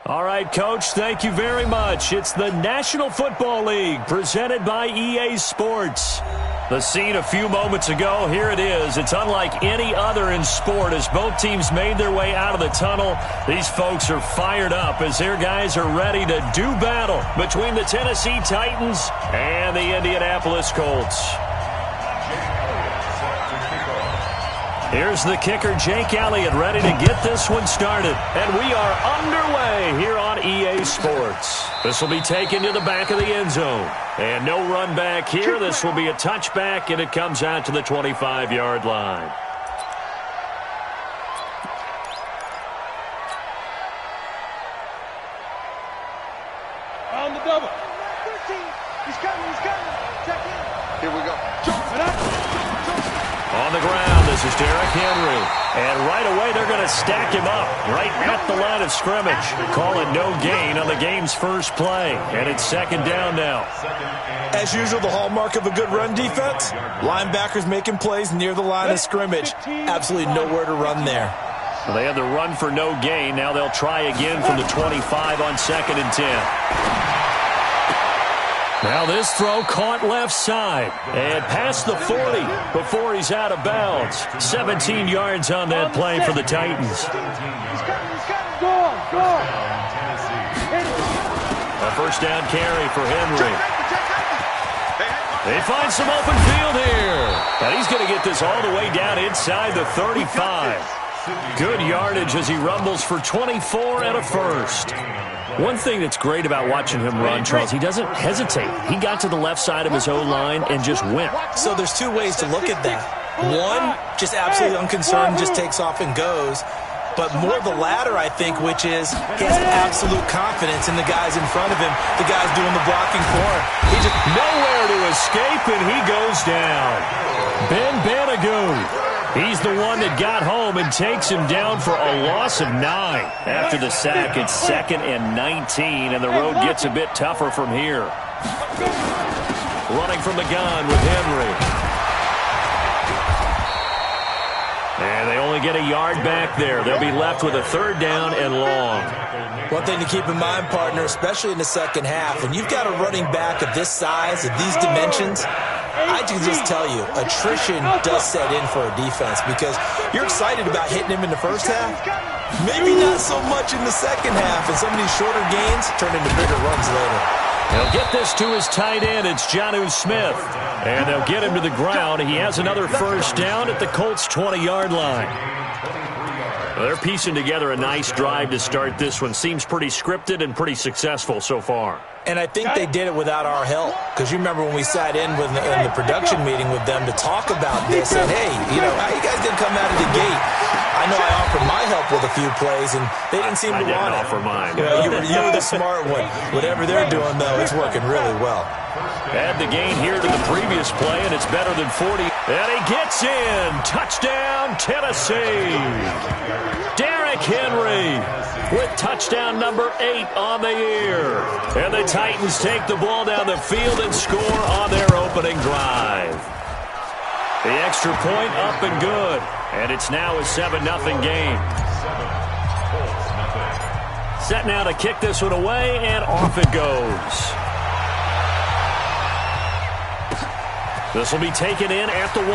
All right, Coach, thank you very much. It's the National Football League presented by EA Sports. The scene a few moments ago, here it is. It's unlike any other in sport as both teams made their way out of the tunnel. These folks are fired up as their guys are ready to do battle between the Tennessee Titans and the Indianapolis Colts. Here's the kicker, Jake Elliott, ready to get this one started. And we are underway here on EA Sports. This will be taken to the back of the end zone. And no run back here. This will be a touchback, and it comes out to the 25-yard line. On the double. He's coming. Check in. Here we go. On the ground, this is Derrick Henry. And right away, they're going to stack him up right at the line of scrimmage. Call it no gain on the game's first play. And it's second down now. As usual, the hallmark of a good run defense, linebackers making plays near the line of scrimmage. Absolutely nowhere to run there. Well, they had the run for no gain. Now they'll try again from the 25 on 2nd and 10. Now this throw caught left side and past the 40 before he's out of bounds. 17 yards on that play for the Titans. A first down carry for Henry. They find some open field here. And he's going to get this all the way down inside the 35. Good yardage as he rumbles for 24 and a first. One thing that's great about watching him run, Charles, he doesn't hesitate. He got to the left side of his O-line and just went. So there's two ways to look at that. One, just absolutely unconcerned, just takes off and goes. But more the latter, I think, which is he has absolute confidence in the guys in front of him, the guys doing the blocking for him. He just nowhere to escape, and he goes down. Ben Banagoo. He's the one that got home and takes him down for a loss of 9. After the sack, it's 2nd and 19, and the road gets a bit tougher from here. Running from the gun with Henry. And they only get a yard back there. They'll be left with a 3rd down and long. One thing to keep in mind, partner, especially in the second half, when you've got a running back of this size, of these dimensions, I can just tell you, attrition does set in for a defense because you're excited about hitting him in the first half. Maybe not so much in the second half, and some of these shorter gains turn into bigger runs later. He'll get this to his tight end. It's Jonnu Smith. And they'll get him to the ground. He has another first down at the Colts' 20-yard line. Well, they're piecing together a nice drive to start this one. Seems pretty scripted and pretty successful so far. And I think they did it without our help. Because you remember when we sat in the production meeting with them to talk about this. And, hey, how you guys didn't come out of the gate? I know I offered my help with a few plays, and they didn't seem to want it. I didn't offer mine. You were the smart one. Whatever they're doing, though, it's working really well. Add the gain here to the previous play, and it's better than 40. And he gets in. Touchdown, Tennessee. Derrick Henry with touchdown number 8 on the year. And the Titans take the ball down the field and score on their opening drive. The extra point up and good. And it's now a 7-0 game. Set now to kick this one away, and off it goes. This will be taken in at the 1.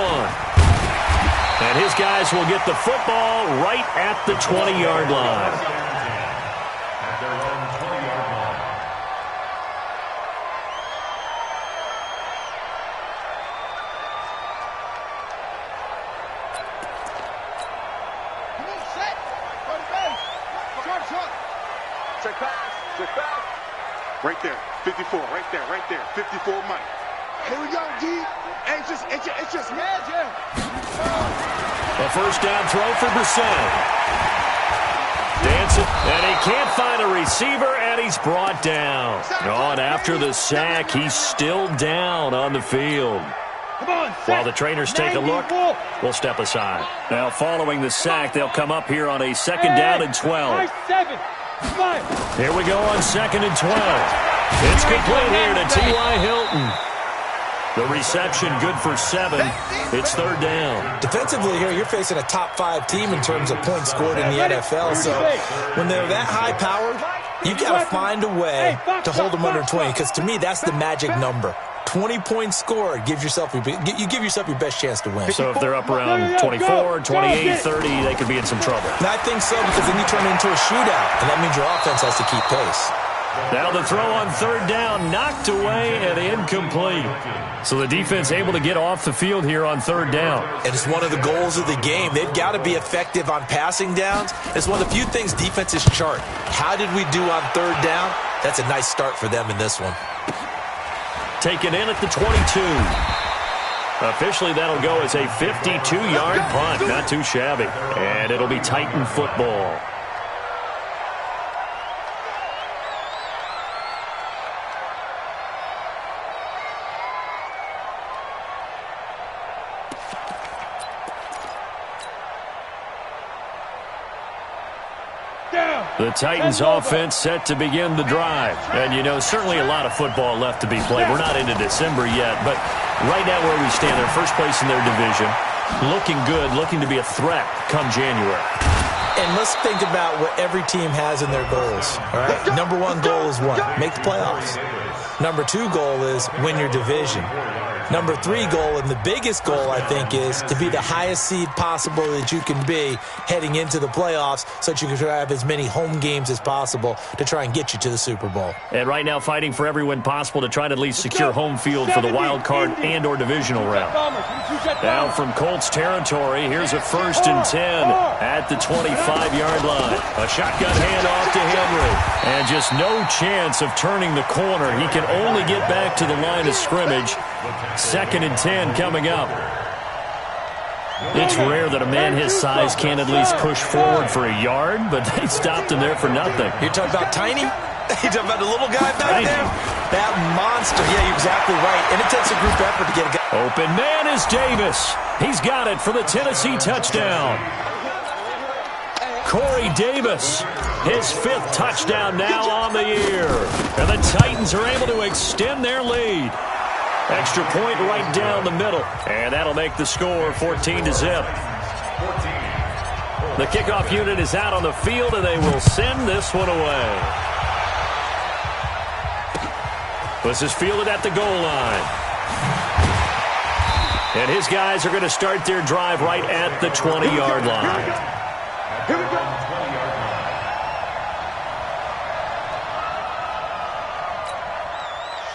And his guys will get the football right at the 20-yard line. Check back. Right there. 54. Right there. 54 Mike. Here we go, G. It's just magic. A first down throw for Brissett. Dancing, and he can't find a receiver, and he's brought down. Oh, and after the sack, he's still down on the field. While the trainers take a look, we'll step aside. Now, following the sack, they'll come up here on a 2nd down and 12. Here we go on 2nd and 12. It's complete here to T.Y. Hilton. The reception good for 7. It's 3rd down. Defensively here, you're facing a top 5 team in terms of points scored in the NFL. So when they're that high-powered, You've got to find a way to hold them under 20, because to me, that's the magic number. 20 points scored, you give yourself your best chance to win. So if they're up around 24, 28, 30, they could be in some trouble. And I think so, because then you turn it into a shootout, and that means your offense has to keep pace. Now the throw on third down, knocked away and incomplete. So the defense able to get off the field here on third down. And it's one of the goals of the game. They've got to be effective on passing downs. It's one of the few things defenses chart. How did we do on third down? That's a nice start for them in this one. Taken in at the 22. Officially, that'll go as a 52-yard punt. Not too shabby. And it'll be Titan football. The Titans offense set to begin the drive. And, you know, certainly a lot of football left to be played. We're not into December yet, but right now where we stand, they're first place in their division. Looking good, looking to be a threat come January. And let's think about what every team has in their goals. All right? Number one goal is what? Make the playoffs. Number two goal is win your division. Number three goal, and the biggest goal, I think, is to be the highest seed possible that you can be heading into the playoffs so that you can have as many home games as possible to try and get you to the Super Bowl. And right now fighting for every win possible to try to at least secure home field for the wild card and or divisional round. Now from Colts territory, here's a 1st and 10 at the 25-yard line. A shotgun handoff to Henry. And just no chance of turning the corner. He can only get back to the line of scrimmage. 2nd and 10 coming up. It's rare that a man his size can't at least push forward for a yard, but they stopped him there for nothing. You're talking about Tiny? You're talking about the little guy back there? That monster. Yeah, you're exactly right. And it takes a group effort to get a guy. Open man is Davis. He's got it for the Tennessee touchdown. Corey Davis, his 5th touchdown now on the year. And the Titans are able to extend their lead. Extra point right down the middle. And that'll make the score 14-0. The kickoff unit is out on the field, and they will send this one away. This is fielded at the goal line. And his guys are going to start their drive right at the 20-yard line. Here we go.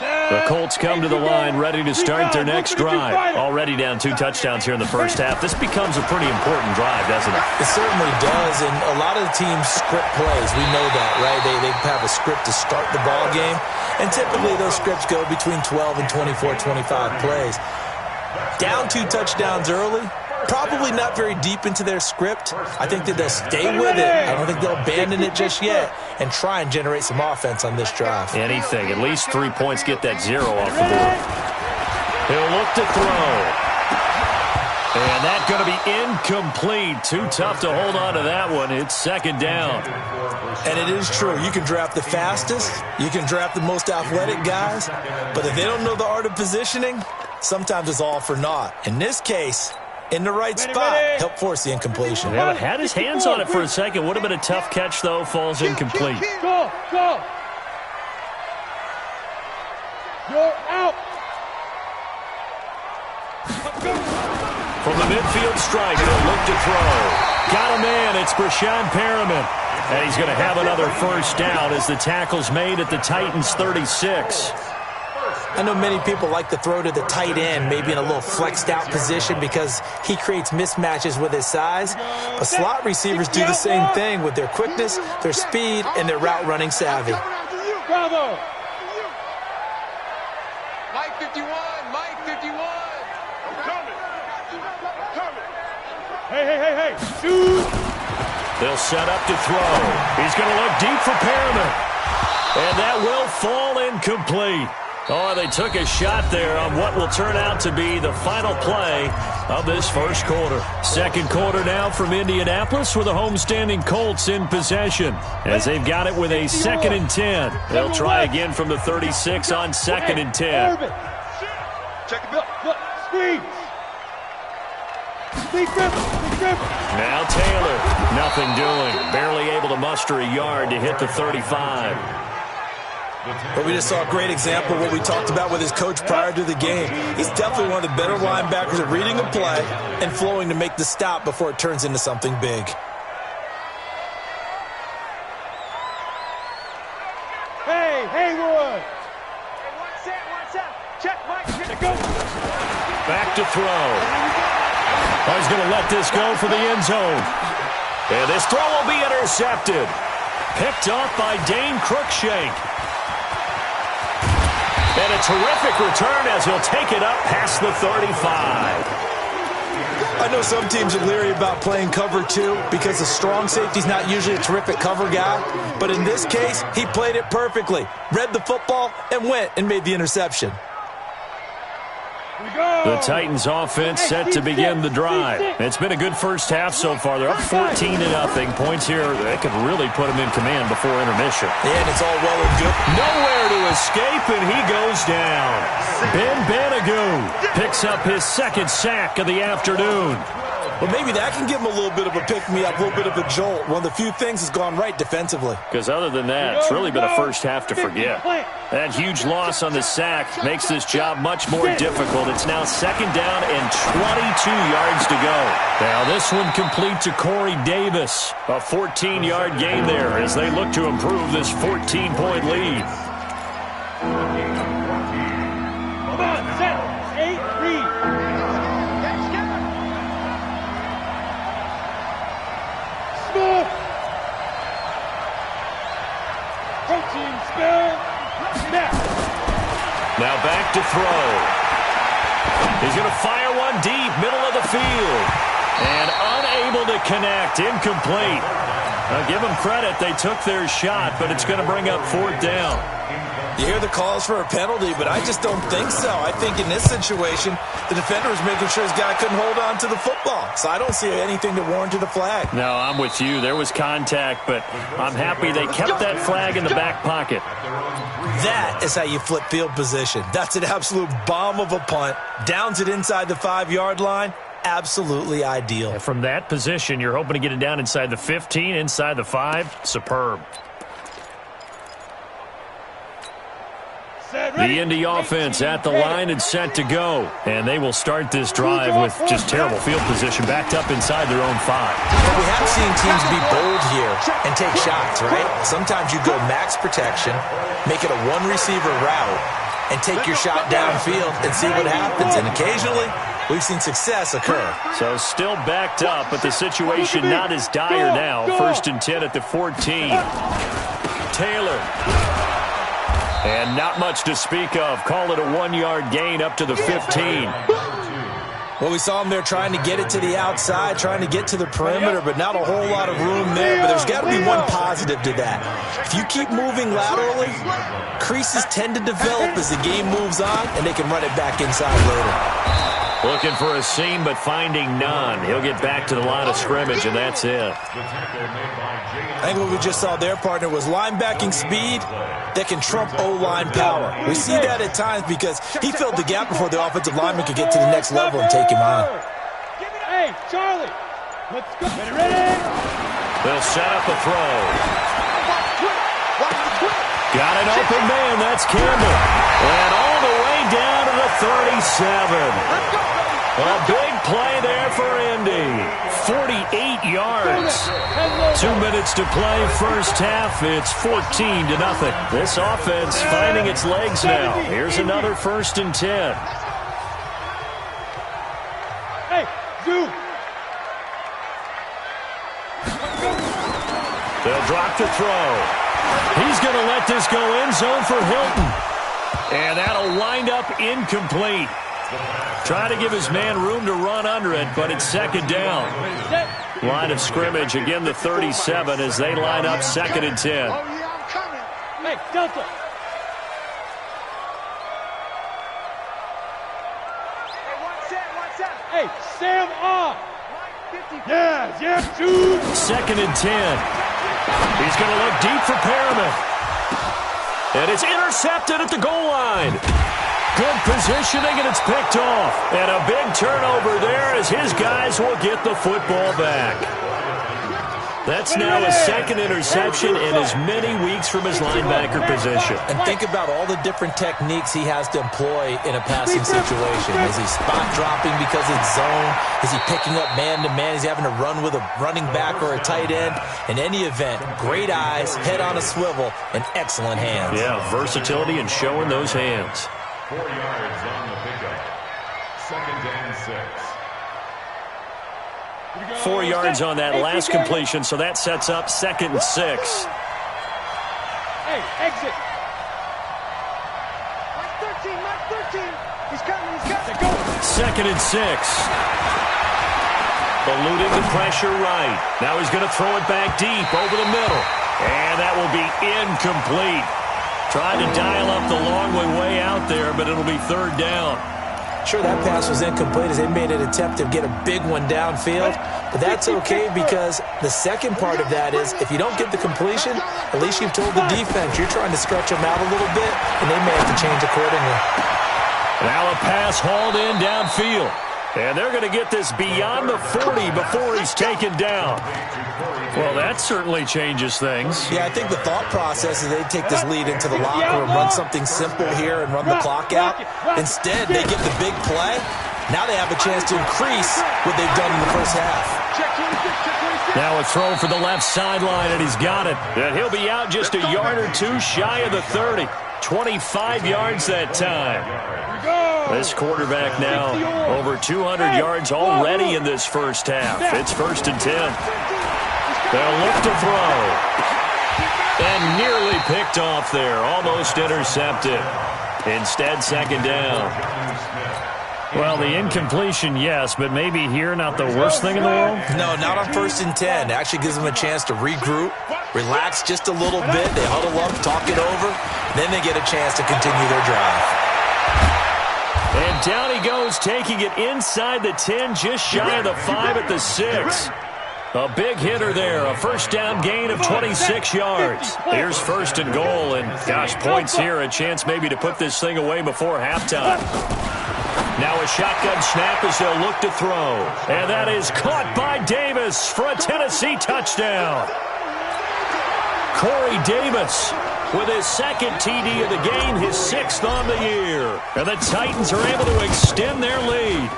The Colts come to the line ready to start their next drive. Already down 2 touchdowns here in the first half. This becomes a pretty important drive, doesn't it? It certainly does, and a lot of the teams script plays. We know that, right? They have a script to start the ball game, and typically those scripts go between 12 and 24, 25 plays. Down 2 touchdowns early, probably not very deep into their script. I think that they'll stay with it. I don't think they'll abandon it just yet and try and generate some offense on this drive. Anything. At least 3 points, get that 0 off the board. He'll look to throw. And that's going to be incomplete. Too tough to hold on to that one. It's 2nd down. And it is true. You can draft the fastest. You can draft the most athletic guys. But if they don't know the art of positioning, sometimes it's all for naught. In this case, in the right spot, help force the incompletion. Yeah, had his hands on it for a second. Would have been a tough catch, though. Falls incomplete. Go. You're out. From the midfield strike, he'll look to throw. Got a man. It's Brashad Perriman. And he's going to have another 1st down as the tackle's made at the Titans' 36. I know many people like to throw to the tight end, maybe in a little flexed out position because he creates mismatches with his size. But slot receivers do the same thing with their quickness, their speed, and their route running savvy. Bravo. Mike 51. I'm coming. Hey. Shoot. They'll set up to throw. He's going to look deep for Perriman. And that will fall incomplete. Oh, they took a shot there on what will turn out to be the final play of this first quarter. 2nd quarter now from Indianapolis with the homestanding Colts in possession. As they've got it with a 2nd and 10. They'll try again from the 36 on 2nd and 10. Check it out. Look, screen. Now Taylor, nothing doing. Barely able to muster a yard to hit the 35. But we just saw a great example of what we talked about with his coach prior to the game. He's definitely one of the better linebackers at reading a play and flowing to make the stop before it turns into something big. Hey, Haywood! Hey, one set. Check, Mike. Go. Back to throw. Oh, he's going to let this go for the end zone. And this throw will be intercepted. Picked off by Dane Cruikshank. And a terrific return as he'll take it up past the 35. I know some teams are leery about playing cover 2 because the strong safety's not usually a terrific cover guy. But in this case, he played it perfectly. Read the football and went and made the interception. The Titans offense set to begin the drive. It's been a good first half so far. They're up 14-0. Points here, they could really put them in command before intermission. And it's all well and good. Nowhere to escape, and he goes down. Ben Banagoo picks up his second sack of the afternoon. Well, maybe that can give him a little bit of a pick-me-up, a little bit of a jolt. One of the few things has gone right defensively. Because other than that, it's really been a first half to forget. That huge loss on the sack makes this job much more difficult. It's now second down and 22 yards to go. Now this one complete to Corey Davis. A 14-yard gain there as they look to improve this 14-point lead. Come on, set. 8, read. Smooth. Protein spell. Snap. Now back to throw. He's going to fire one deep, middle of the field. And unable to connect, incomplete. Now give them credit, they took their shot, but it's going to bring up 4th down. You hear the calls for a penalty, but I just don't think so. I think in this situation, the defender was making sure his guy couldn't hold on to the football. So I don't see anything to warrant a flag. No, I'm with you. There was contact, but I'm happy they kept that flag in the back pocket. That is how you flip field position. That's an absolute bomb of a punt. Downs it inside the 5-yard line. Absolutely ideal. And from that position, you're hoping to get it down inside the 15, inside the 5. Superb. The Indy offense at the line and set to go. And they will start this drive with just terrible field position backed up inside their own 5. But we have seen teams be bold here and take shots, right? Sometimes you go max protection, make it a one-receiver route, and take your shot downfield and see what happens. And occasionally, we've seen success occur. So still backed up, but the situation not as dire now. 1st and 10 at the 14. Taylor. And not much to speak of. Call it a 1-yard gain up to the 15. Well, we saw him there trying to get it to the outside, trying to get to the perimeter, but not a whole lot of room there. But there's got to be one positive to that. If you keep moving laterally, creases tend to develop as the game moves on, and they can run it back inside later. Looking for a seam, but finding none. He'll get back to the line of scrimmage, and that's it. I think what we just saw there, partner, was linebacking speed that can trump O-line power. We see that at times because he filled the gap before the offensive lineman could get to the next level and take him on. Hey, Charlie, let's go. Ready? They'll set up a throw. Got an open man, that's Campbell. And all the way down to the 37. A big play there for Indy. 48 yards. 2 minutes to play first half. It's 14-0. This offense finding its legs now. Here's another 1st and 10. Hey, Zoo. They'll drop the throw. He's going to let this go end zone for Hilton. And that'll wind up incomplete. Try to give his man room to run under it, but it's 2nd down. Line of scrimmage, again the 37 as they line up 2nd and 10. Hey, Delta. Hey, Sam off. Yeah, shoot. 2nd and 10. He's going to look deep for Perriman. And it's intercepted at the goal line. Good positioning, and it's picked off. And a big turnover there as his guys will get the football back. That's now his second interception in as many weeks from his linebacker position. And think about all the different techniques he has to employ in a passing situation. Is he spot dropping because it's zone? Is he picking up man-to-man? Is he having to run with a running back or a tight end? In any event, great eyes, head on a swivel, and excellent hands. Yeah, versatility and showing those hands. 4 yards on the pickup. 2nd and 6. 4 yards on that last completion, so that sets up 2nd and 6. Hey, exit. Mark 13. He's coming. 2nd and 6. Eluding the pressure right. Now he's going to throw it back deep over the middle. And that will be incomplete. Trying to dial up the long way out there, but it'll be 3rd down. Sure, that pass was incomplete as they made an attempt to get a big one downfield, but that's okay because the second part of that is if you don't get the completion, at least you've told the defense you're trying to stretch them out a little bit, and they may have to change accordingly. Now a pass hauled in downfield, and they're going to get this beyond the 40 before he's taken down. Well, that certainly changes things. Yeah, I think the thought process is they take this lead into the locker room, run something simple here, and run the clock out. Instead, they get the big play. Now they have a chance to increase what they've done in the first half. Now a throw for the left sideline, and he's got it. And he'll be out just a yard or two shy of the 30. 25 yards that time. This quarterback now over 200 yards already in this first half. It's 1st and 10. They'll look to throw. And nearly picked off there. Almost intercepted. Instead, 2nd down. Well, the incompletion, yes, but maybe here not the worst thing in the world? No, not on 1st and 10. It actually gives them a chance to regroup, relax just a little bit. They huddle up, talk it over. Then they get a chance to continue their drive. And down he goes, taking it inside the 10, just shy of the 5 at the 6. A big hitter there, a first down gain of 26 yards. Here's 1st and goal, and gosh, points here, a chance maybe to put this thing away before halftime. Now a shotgun snap as they'll look to throw. And that is caught by Davis for a Tennessee touchdown. Corey Davis with his 2nd TD of the game, his 6th on the year. And the Titans are able to extend their lead.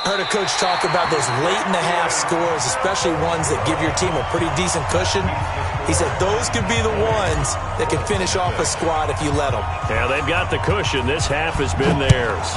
I heard a coach talk about those late-in-the-half scores, especially ones that give your team a pretty decent cushion. He said those could be the ones that can finish off a squad if you let them. Yeah, they've got the cushion. This half has been theirs.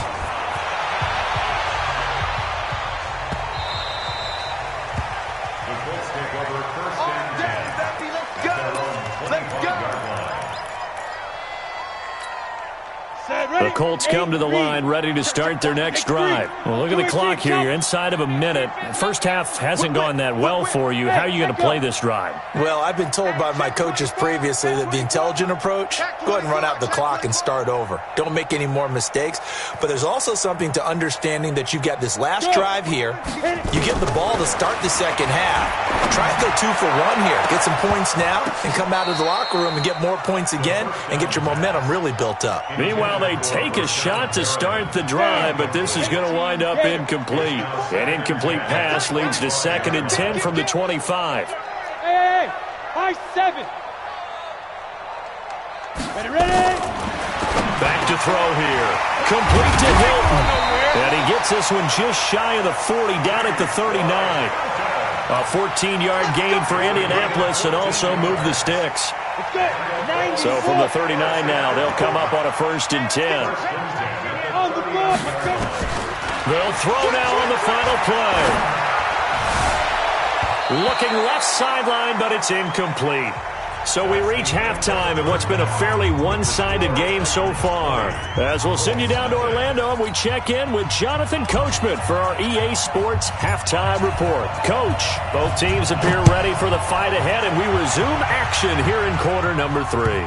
The Colts come to the line, ready to start their next drive. Well, look at the clock here. You're inside of a minute. First half hasn't gone that well for you. How are you going to play this drive? Well, I've been told by my coaches previously that the intelligent approach, go ahead and run out the clock and start over. Don't make any more mistakes. But there's also something to understanding that you've got this last drive here. You get the ball to start the second half. Try and go 2 for 1 here. Get some points now and come out of the locker room and get more points again and get your momentum really built up. Meanwhile, they take a shot to start the drive, but this is going to wind up incomplete. An incomplete pass leads to 2nd and 10 from the 25. Hey, high 7. Ready? Back to throw here. Complete to Hilton. And he gets this one just shy of the 40, down at the 39. A 14-yard gain for Indianapolis and also move the sticks. So from the 39 now, they'll come up on a 1st and 10. They'll throw now on the final play. Looking left sideline, but it's incomplete. So we reach halftime in what's been a fairly one-sided game so far. As we'll send you down to Orlando, and we check in with Jonathan Coachman for our EA Sports Halftime Report. Coach, both teams appear ready for the fight ahead, and we resume action here in quarter number 3.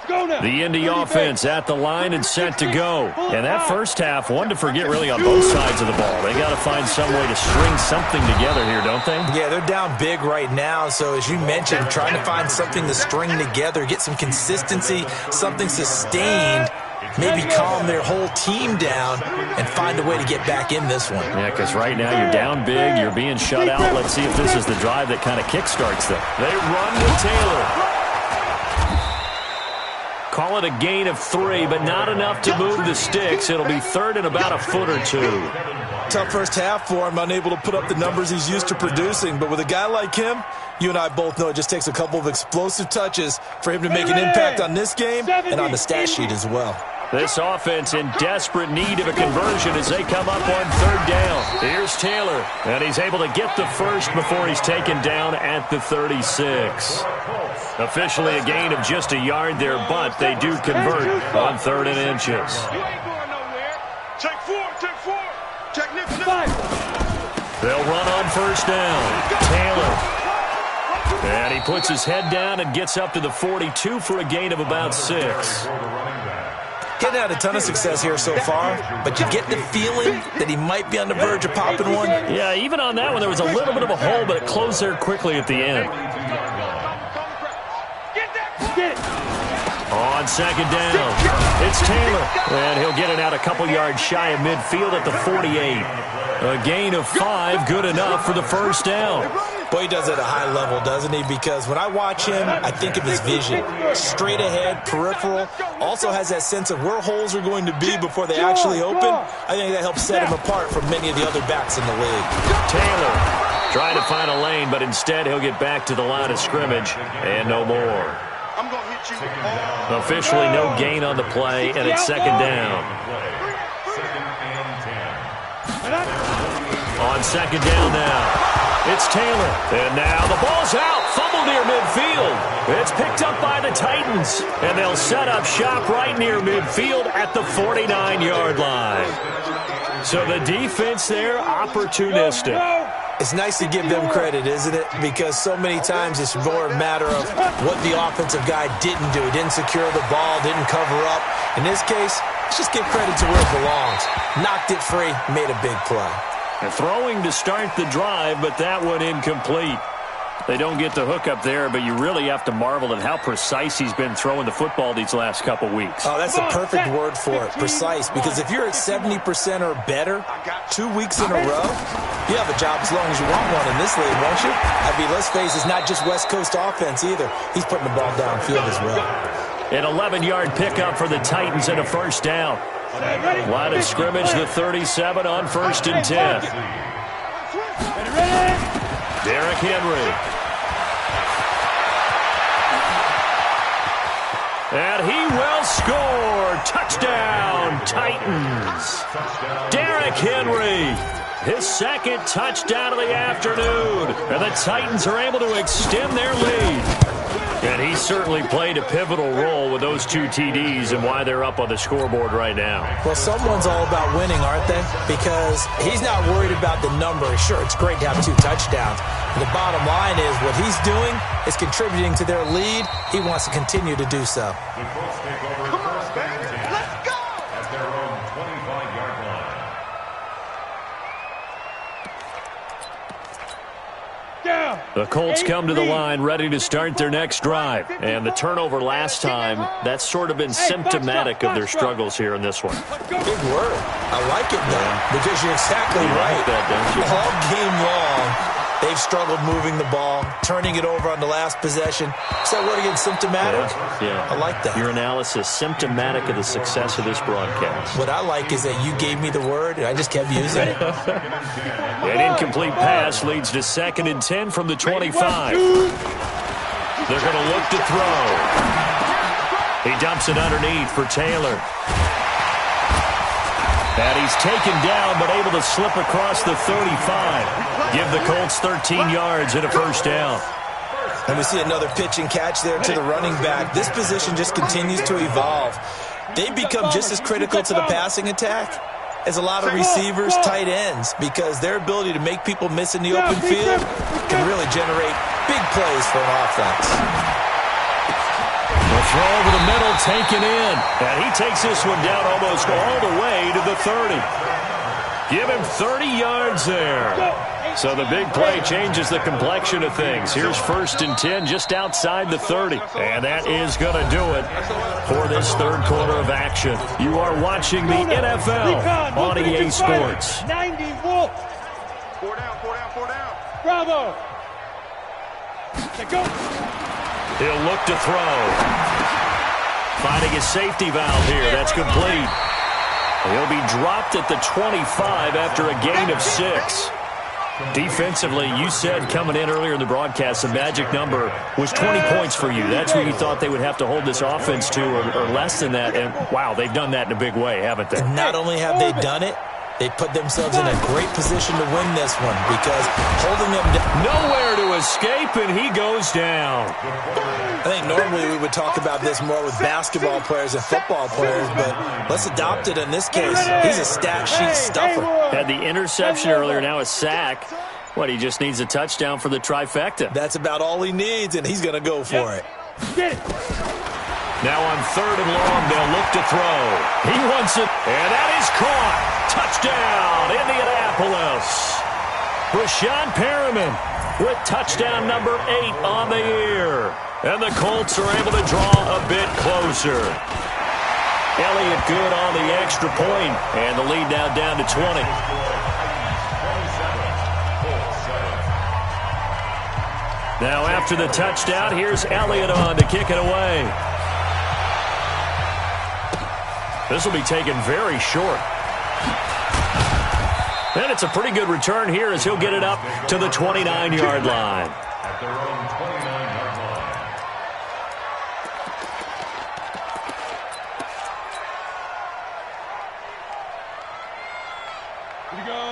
The Indy offense at the line and set to go. And that first half, one to forget really on both sides of the ball. They got to find some way to string something together here, don't they? Yeah, they're down big right now. So as you mentioned, trying to find something to string together, get some consistency, something sustained, maybe calm their whole team down and find a way to get back in this one. Yeah, because right now you're down big, you're being shut out. Let's see if this is the drive that kind of kickstarts them. They run to Taylor. Call it a gain of 3, but not enough to move the sticks. It'll be third and about a foot or 2. Tough first half for him, unable to put up the numbers he's used to producing. But with a guy like him, you and I both know it just takes a couple of explosive touches for him to make an impact on this game and on the stat sheet as well. This offense in desperate need of a conversion as they come up on third down. Here's Taylor, and he's able to get the first before he's taken down at the 36. Officially a gain of just a yard there, but they do convert on 3rd and inches. You ain't going nowhere. Take 4, take 4. Take Nick. They'll run on first down. Taylor. And he puts his head down and gets up to the 42 for a gain of about 6. Getting had a ton of success here so far, but you get the feeling that he might be on the verge of popping one. Yeah, even on that one, there was a little bit of a hole, but it closed there quickly at the end. On second down, it's Taylor, and he'll get it out a couple yards shy of midfield at the 48. A gain of 5, good enough for the first down. Boy, he does it at a high level, doesn't he? Because when I watch him, I think of his vision. Straight ahead, peripheral. Also has that sense of where holes are going to be before they actually open. I think that helps set him apart from many of the other backs in the league. Taylor trying to find a lane, but instead he'll get back to the line of scrimmage and no more. I'm going to hit you. Officially no gain on the play, and it's second down. On second down now. It's Taylor, and now the ball's out, fumbled near midfield. It's picked up by the Titans, and they'll set up shop right near midfield at the 49-yard line. So the defense there, opportunistic. It's nice to give them credit, isn't it? Because so many times it's more a matter of what the offensive guy didn't do. Didn't secure the ball, didn't cover up. In this case, let's just give credit to where it belongs. Knocked it free, made a big play. And throwing to start the drive, but that one incomplete. They don't get the hook up there, but you really have to marvel at how precise he's been throwing the football these last couple weeks. Oh, that's the perfect word for it, precise. Because if you're at 70% or better 2 weeks in a row, you have a job as long as you want one in this league, won't you? I mean, let's face it, it's not just West Coast offense either. He's putting the ball downfield as well. An 11-yard pickup for the Titans and a first down. Line of scrimmage, the 37 on 1st and 10. Derrick Henry. And he will score. Touchdown, Titans. Derrick Henry, his second touchdown of the afternoon. And the Titans are able to extend their lead. And he certainly played a pivotal role with those 2 TDs and why they're up on the scoreboard right now. Well, someone's all about winning, aren't they? Because he's not worried about the number. Sure, it's great to have 2 touchdowns. But the bottom line is what he's doing is contributing to their lead. He wants to continue to do so. Come on, baby. Let's go. At their own 25-yard line. The Colts come to the line ready to start their next drive. And the turnover last time, that's sort of been symptomatic of their struggles here in this one. Big word. I like it, though, because you're exactly right. Like that, don't you? All game long, they've struggled moving the ball, turning it over on the last possession. So what again, symptomatic? Yeah. I like that. Your analysis, symptomatic of the success of this broadcast. What I like is that you gave me the word, and I just kept using it. An incomplete pass leads to 2nd and 10 from the 25. They're going to look to throw. He dumps it underneath for Taylor. And he's taken down, but able to slip across the 35. Give the Colts 13 yards and a first down. And we see another pitch and catch there to the running back. This position just continues to evolve. They've become just as critical to the passing attack as a lot of receivers, tight ends, because their ability to make people miss in the open field can really generate big plays for an offense. A throw over the middle, taken in. And he takes this one down almost all the way to the 30. Give him 30 yards there. So the big play changes the complexion of things. Here's 1st and 10 just outside the 30. And that is going to do it for this third quarter of action. You are watching the NFL on EA Sports. 90 Wolf. 4 down, 4 down, 4 down. Bravo. Go. He'll look to throw. Finding his safety valve here. That's complete. He'll be dropped at the 25 after a gain of 6. Defensively, you said coming in earlier in the broadcast, the magic number was 20 points for you. That's what you thought they would have to hold this offense to, or less than that. And, wow, they've done that in a big way, haven't they? And not only have they done it, they put themselves in a great position to win this one because holding them down. Nowhere to escape, and he goes down. I think normally we would talk about this more with basketball players and football players, but let's adopt it in this case. He's a stat sheet stuffer. Had the interception earlier, now a sack. What, he just needs a touchdown for the trifecta. That's about all he needs, and he's going to go for it. Get it. Now on 3rd and long, they'll look to throw. He wants it, and that is caught. Touchdown, Indianapolis. Rashawn Perriman with touchdown number 8 on the year. And the Colts are able to draw a bit closer. Elliott good on the extra point, and the lead now down to 20. Now after the touchdown, here's Elliott on to kick it away. This will be taken very short. And it's a pretty good return here as he'll get it up to the 29-yard line. At their own 29-yard line.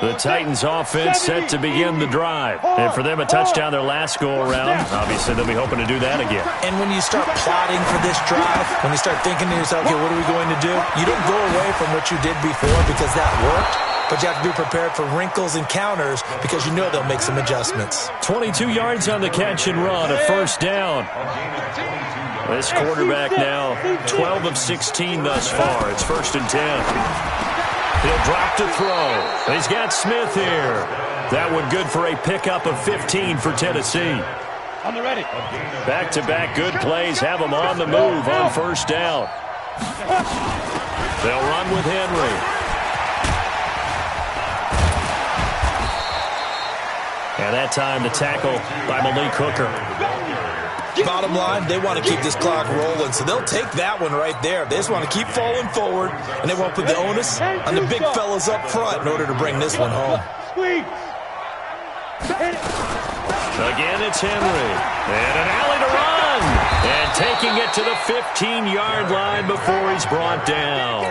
The Titans offense set to begin the drive. And for them, a touchdown their last go-around. Obviously, they'll be hoping to do that again. And when you start plotting for this drive, when you start thinking to yourself, okay, what are we going to do? You don't go away from what you did before because that worked. But you have to be prepared for wrinkles and counters because you know they'll make some adjustments. 22 yards on the catch and run, a 1st down. This quarterback now 12 of 16 thus far. It's 1st and 10. He'll drop to throw. He's got Smith here. That one good for a pickup of 15 for Tennessee. On the ready. Back-to-back good plays have them on the move on 1st down. They'll run with Henry. And that time the tackle by Malik Hooker. Bottom line, they want to keep this clock rolling, so they'll take that one right there. They just want to keep falling forward, and they won't put the onus on the big fellas up front in order to bring this one home. Again, it's Henry. And an alley to run. And taking it to the 15-yard line before he's brought down.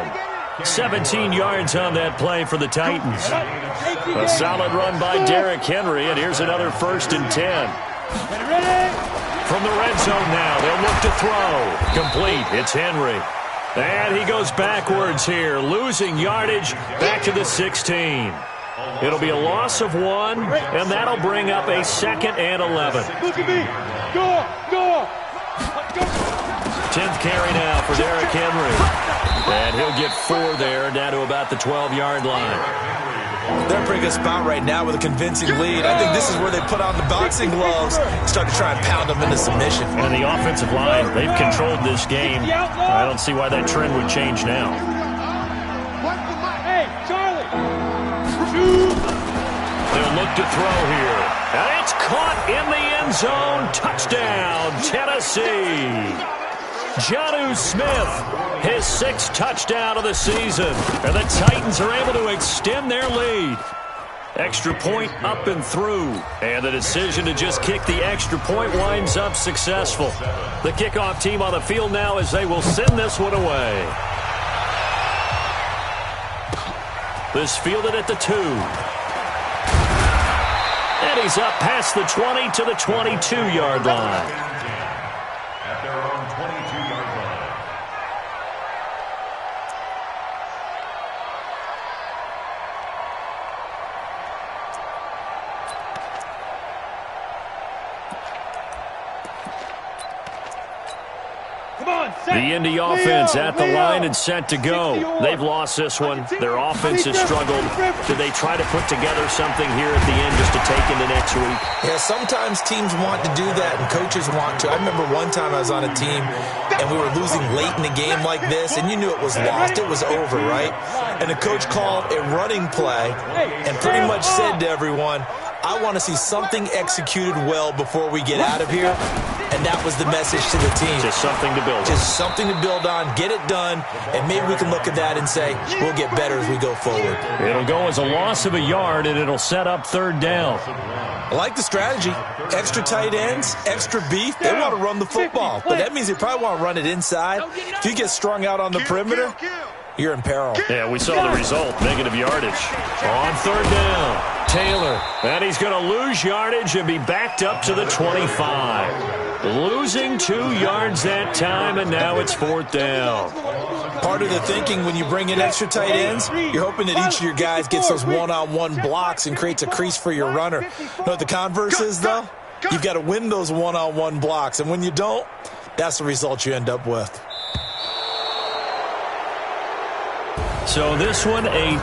17 yards on that play for the Titans. A solid run by Derrick Henry, and here's another 1st and 10. From the red zone now, they'll look to throw. Complete, it's Henry. And he goes backwards here, losing yardage back to the 16. It'll be a loss of 1, and that'll bring up a 2nd and 11. Look at me. Go, go. 10th carry now for Derrick Henry. And he'll get 4 there, down to about the 12-yard line. They're in a pretty good spot right now with a convincing lead. I think this is where they put on the boxing gloves and start to try and pound them into submission. And the offensive line, they've controlled this game. I don't see why that trend would change now. Hey, Charlie. They'll look to throw here. And it's caught in the end zone. Touchdown, Tennessee. Jonnu Smith, his 6th touchdown of the season. And the Titans are able to extend their lead. Extra point up and through. And the decision to just kick the extra point winds up successful. The kickoff team on the field now as they will send this one away. This fielded at the 2. And he's up past the 20 to the 22-yard line. At their own 22-yard line. The Indy offense at the line and set to go. They've lost this one. Their offense has struggled. Do they try to put together something here at the end just to take into next week? Yeah, sometimes teams want to do that and coaches want to. I remember one time I was on a team and we were losing late in a game like this, and you knew it was lost. It was over, right? And the coach called a running play and pretty much said to everyone, I want to see something executed well before we get out of here. And that was the message to the team. Just something to build on. Just something to build on, get it done, and maybe we can look at that and say, we'll get better as we go forward. It'll go as a loss of a yard, and it'll set up third down. I like the strategy. Extra tight ends, extra beef. They want to run the football, but that means they probably want to run it inside. If you get strung out on the perimeter, you're in peril. Yeah, we saw the result, negative yardage. On third down, Taylor. And he's going to lose yardage and be backed up to the 25. Losing 2 yards that time, and now it's fourth down. Part of the thinking when you bring in extra tight ends, you're hoping that each of your guys gets those one-on-one blocks and creates a crease for your runner. You know what the converse is, though? You've got to win those one-on-one blocks, and when you don't, that's the result you end up with. So this one, a